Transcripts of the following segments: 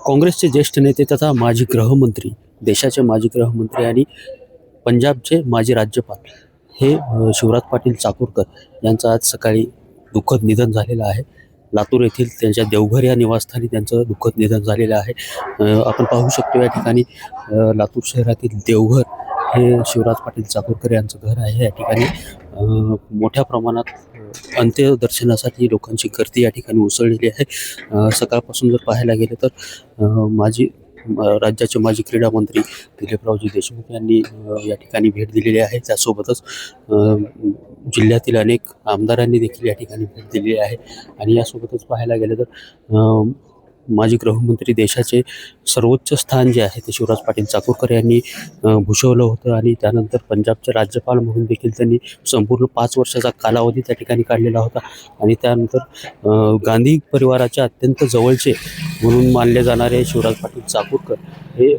काँग्रेसचे ज्येष्ठ नेते तथा माजी गृहमंत्री, देशाचे माजी गृहमंत्री आणि पंजाबचे माजी राज्यपाल हे शिवराज पाटील चाकूरकर यांचं आज सकाळी दुःखद निधन झालेलं आहे. लातूर येथील त्यांच्या देवघर या निवासस्थानी त्यांचं दुःखद निधन झालेलं आहे. आपण पाहू शकतो या ठिकाणी लातूर शहरातील देवघर हे शिवराज पाटील चाकूरकर यांचं घर आहे. या ठिकाणी मोठ्या प्रमाणात अंत्यदर्शनासाठी लोकांची गर्दी या ठिकाणी उसळलेली आहे. सकाळपासून जर पाहायला गेले तर राज्याचे माजी क्रीडा मंत्री दिलीपरावजी देशमुख यांनी या ठिकाणी भेट दिलेली आहे. त्यासोबतच जिल्ह्यातील अनेक आमदारांनी देखील या ठिकाणी भेट दिलेली आहे. आणि यासोबतच पाहायला गेलं तर माजी गृहमंत्री देशाचे सर्वोच्च स्थान जे आहे ते शिवराज पाटील चाकूरकर यांनी भूषवलं होतं. आणि त्यानंतर पंजाबचे राज्यपाल म्हणून देखील त्यांनी संपूर्ण 5 वर्षाचा कालावधी त्या ठिकाणी काढलेला होता. आणि त्यानंतर गांधी परिवाराच्या अत्यंत जवळचे म्हणून मानले जाणारे शिवराज पाटील चाकूरकर हे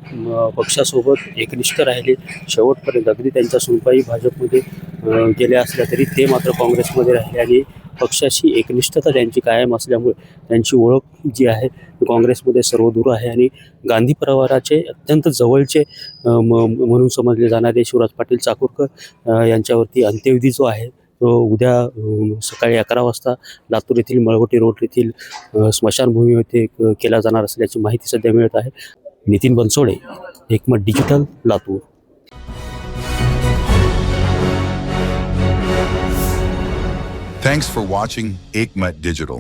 पक्षासोबत एकनिष्ठ राहिले शेवटपर्यंत. अगदी त्यांच्या सुनपाई भाजपमध्ये गेले असल्या तरी ते मात्र काँग्रेसमध्ये राहिले आणि पक्षाशी एकनिष्ठता त्यांची कायम असल्यामुळे त्यांची ओळख जी आहे काँग्रेसमध्ये सर्वदूर आहे. आणि गांधी परिवाराचे अत्यंत जवळचे म्हणून समजले जाणारे शिवराज पाटील चाकूरकर यांच्यावरती अंत्यविधी जो आहे तो उद्या सकाळी 11 वाजता लातूर येथील मळवटी रोड येथील स्मशानभूमी येथे केला जाणार असल्याची माहिती सध्या मिळत आहे. नितीन बनसोडे, एकमत digital, Latur. Thanks for watching Ekmat Digital.